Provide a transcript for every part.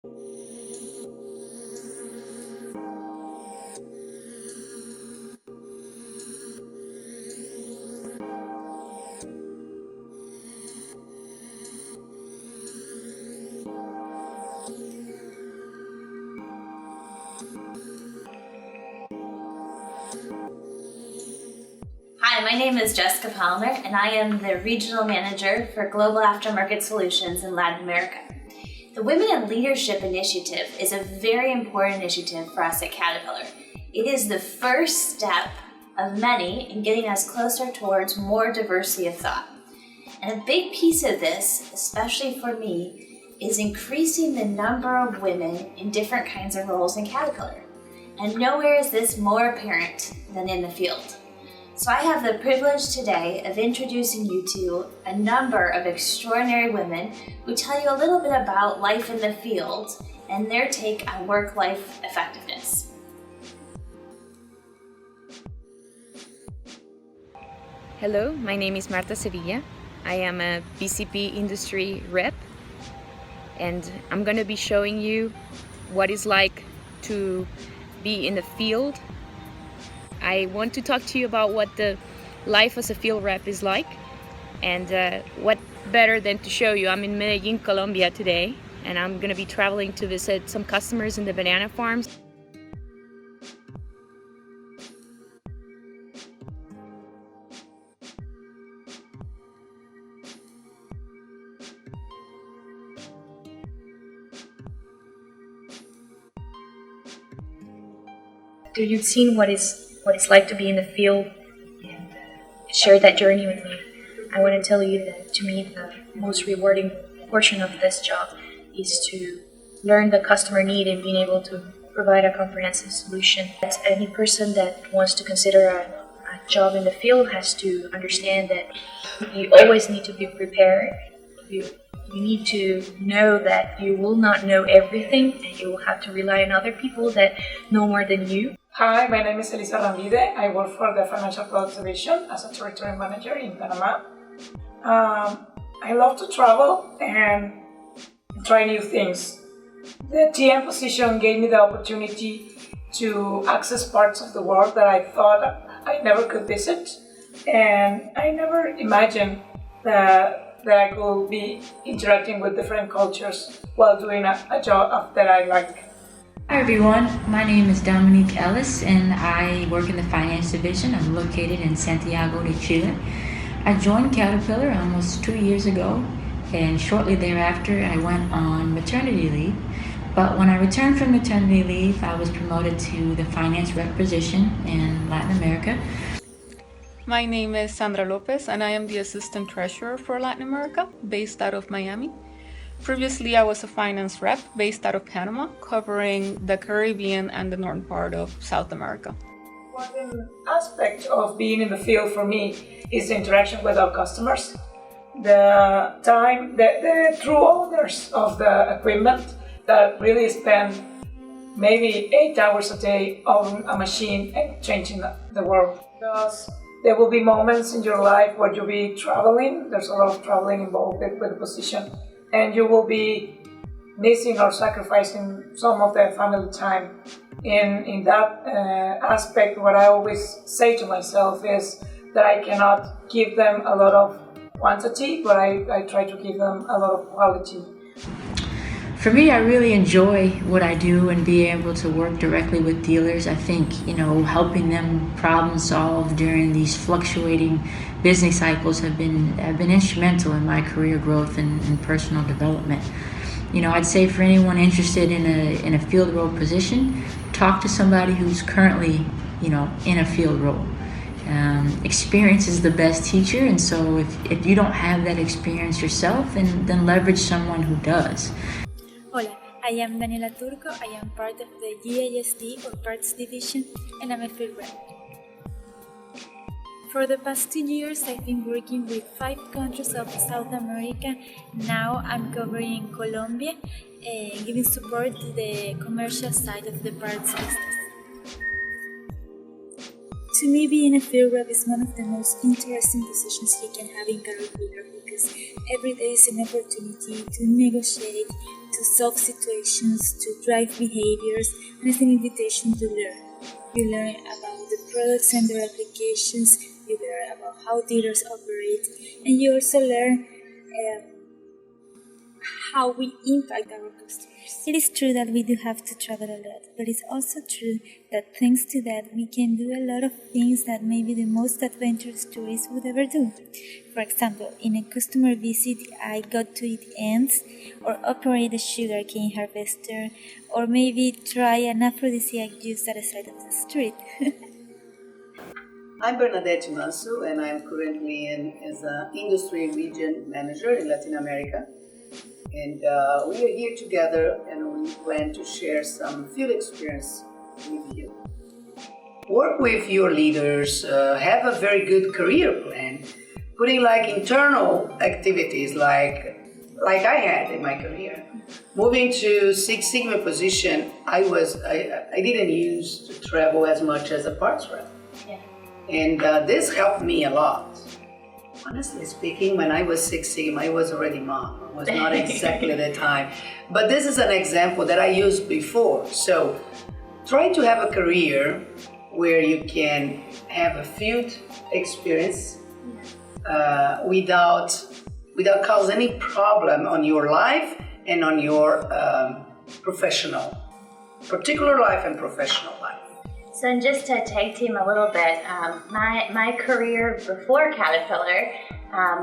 Hi, my name is Jessica Palmer, and I am the Regional Manager for Global Aftermarket Solutions in Latin America. The Women in Leadership Initiative is a very important initiative for us at Caterpillar. It is the first step of many in getting us closer towards more diversity of thought. And a big piece of this, especially for me, is increasing the number of women in different kinds of roles in Caterpillar. And nowhere is this more apparent than in the field. So I have the privilege today of introducing you to a number of extraordinary women who tell you a little bit about life in the field and their take on work-life effectiveness. Hello, my name is Marta Sevilla. I am a BCP industry rep, and I'm going to be showing you what it's like to be in the field. I want to talk to you about what the life as a field rep is like, and what better than to show you. I'm in Medellin, Colombia today, and I'm going to be traveling to visit some customers in the banana farms. You've seen what it's like to be in the field and share that journey with me. I want to tell you that to me the most rewarding portion of this job is to learn the customer need and being able to provide a comprehensive solution. Any person that wants to consider a job in the field has to understand that you always need to be prepared. You need to know that you will not know everything, and you will have to rely on other people that know more than you. Hi, my name is Elisa Rambide. I work for the Financial Products Division as a territory manager in Panama. I love to travel and try new things. The TM position gave me the opportunity to access parts of the world that I thought I never could visit, and I never imagined that I could be interacting with different cultures while doing a job that I like. Hi everyone, my name is Dominique Ellis and I work in the finance division. I'm located in Santiago de Chile. I joined Caterpillar almost 2 years ago, and shortly thereafter I went on maternity leave. But when I returned from maternity leave, I was promoted to the finance rep position in Latin America. My name is Sandra Lopez and I am the assistant treasurer for Latin America, based out of Miami. Previously, I was a finance rep based out of Panama, covering the Caribbean and the northern part of South America. One aspect of being in the field for me is the interaction with our customers. The true owners of the equipment that really spend maybe 8 hours a day on a machine and changing the world. Because there will be moments in your life where you'll be traveling. There's a lot of traveling involved with the position. And you will be missing or sacrificing some of the family time. In that aspect, what I always say to myself is that I cannot give them a lot of quantity, but I try to give them a lot of quality. For me, I really enjoy what I do and being able to work directly with dealers. I think, helping them problem solve during these fluctuating business cycles have been instrumental in my career growth and personal development. I'd say for anyone interested in a field role position, talk to somebody who's currently, in a field role. Experience is the best teacher, and so if you don't have that experience yourself, then leverage someone who does. Hola, I am Daniela Turco. I am part of the GISD or Parts Division, and I'm a field rep. For the past 2 years, I've been working with 5 countries of South America. Now I'm covering Colombia, giving support to the commercial side of the parts business. To me, being a field rep is one of the most interesting positions you can have in Caterpillar because every day is an opportunity to negotiate, to solve situations, to drive behaviors, and it's an invitation to learn. You learn about the products and their applications, you learn about how dealers operate, and you also learn how we impact our customers. It is true that we do have to travel a lot, but it's also true that thanks to that we can do a lot of things that maybe the most adventurous tourists would ever do. For example, in a customer visit I got to eat ants, or operate a sugarcane harvester, or maybe try an aphrodisiac juice at the side of the street. I'm Bernadette Manso, and I'm currently as an industry region manager in Latin America. And we are here together and we plan to share some field experience with you. Work with your leaders, have a very good career plan, putting like internal activities like I had in my career. Moving to Six Sigma position, I didn't use to travel as much as a parts rep. Yeah. And this helped me a lot. Honestly speaking, when I was Six Sigma, I was already mom. It was not exactly the time. But this is an example that I used before. So try to have a career where you can have a field experience without causing any problem on your life and on your particular life and professional life. So and just to tag team a little bit, my career before Caterpillar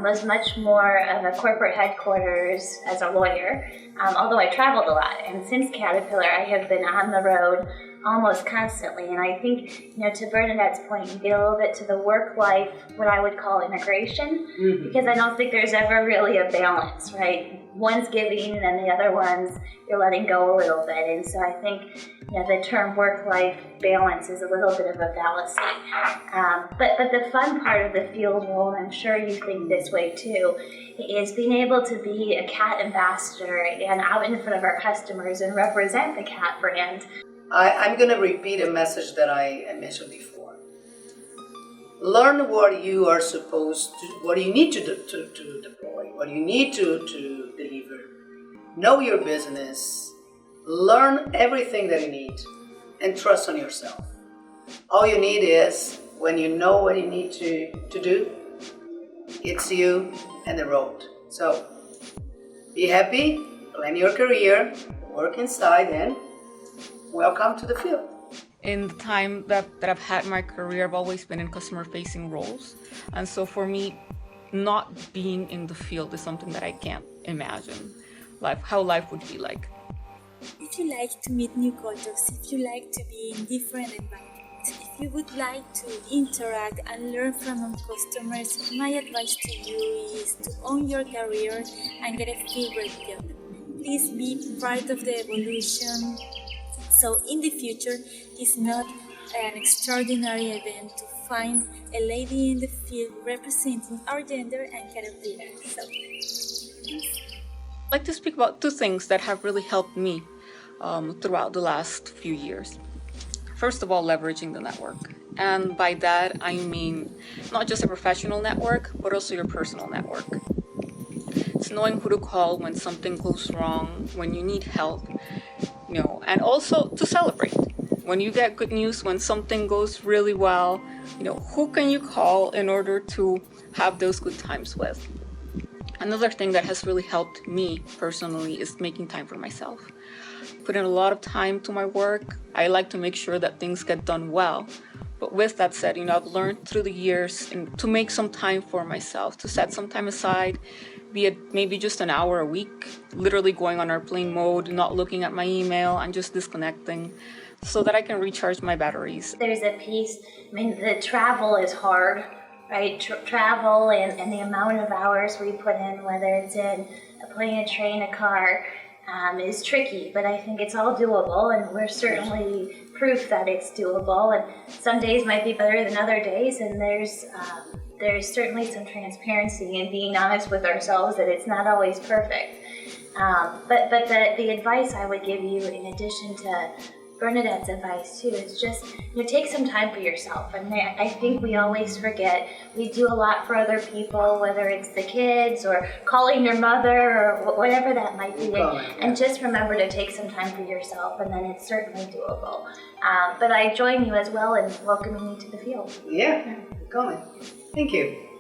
was much more of a corporate headquarters as a lawyer, although I traveled a lot. And since Caterpillar, I have been on the road almost constantly. And I think, to Bernadette's point, you get a little bit to the work-life, what I would call integration, because I don't think there's ever really a balance, right? One's giving and then the other one's you're letting go a little bit. And so I think, the term work-life balance is a little bit of a fallacy. But the fun part of the field role, and I'm sure you think this way too, is being able to be a cat ambassador and out in front of our customers and represent the cat brand. I'm going to repeat a message that I mentioned before. Learn what you are what you need to deploy, what you need to deliver. Know your business. Learn everything that you need and trust on yourself. All you need is, when you know what you need to do, it's you and the road. So be happy, plan your career, work inside, and welcome to the field. In the time that I've had my career, I've always been in customer-facing roles. And so for me, not being in the field is something that I can't imagine how life would be like. If you like to meet new cultures, if you like to be in different environments, if you would like to interact and learn from our customers, my advice to you is to own your career and get a field rep job. Please be part of the evolution. So in the future, it's not an extraordinary event to find a lady in the field representing our gender and Caterpillar. So, I'd like to speak about two things that have really helped me throughout the last few years. First of all, leveraging the network. And by that, I mean not just a professional network, but also your personal network. It's knowing who to call when something goes wrong, when you need help, and also to celebrate. When you get good news, when something goes really well, who can you call in order to have those good times with? Another thing that has really helped me personally is making time for myself. Put in a lot of time to my work. I like to make sure that things get done well. But with that said, I've learned through the years to make some time for myself, to set some time aside, be it maybe just an hour a week, literally going on airplane mode, not looking at my email and just disconnecting so that I can recharge my batteries. There's a piece, the travel is hard, right? Travel and the amount of hours we put in, whether it's in a plane, a train, a car, is tricky, but I think it's all doable, and we're certainly proof that it's doable. And some days might be better than other days, and there's certainly some transparency in being honest with ourselves that it's not always perfect. But the advice I would give you, in addition to Bernadette's advice too is just, take some time for yourself. And I think we always forget. We do a lot for other people, whether it's the kids or calling your mother or whatever that might be. And just remember to take some time for yourself, and then it's certainly doable. But I join you as well in welcoming you to the field. Yeah, comment. Thank you.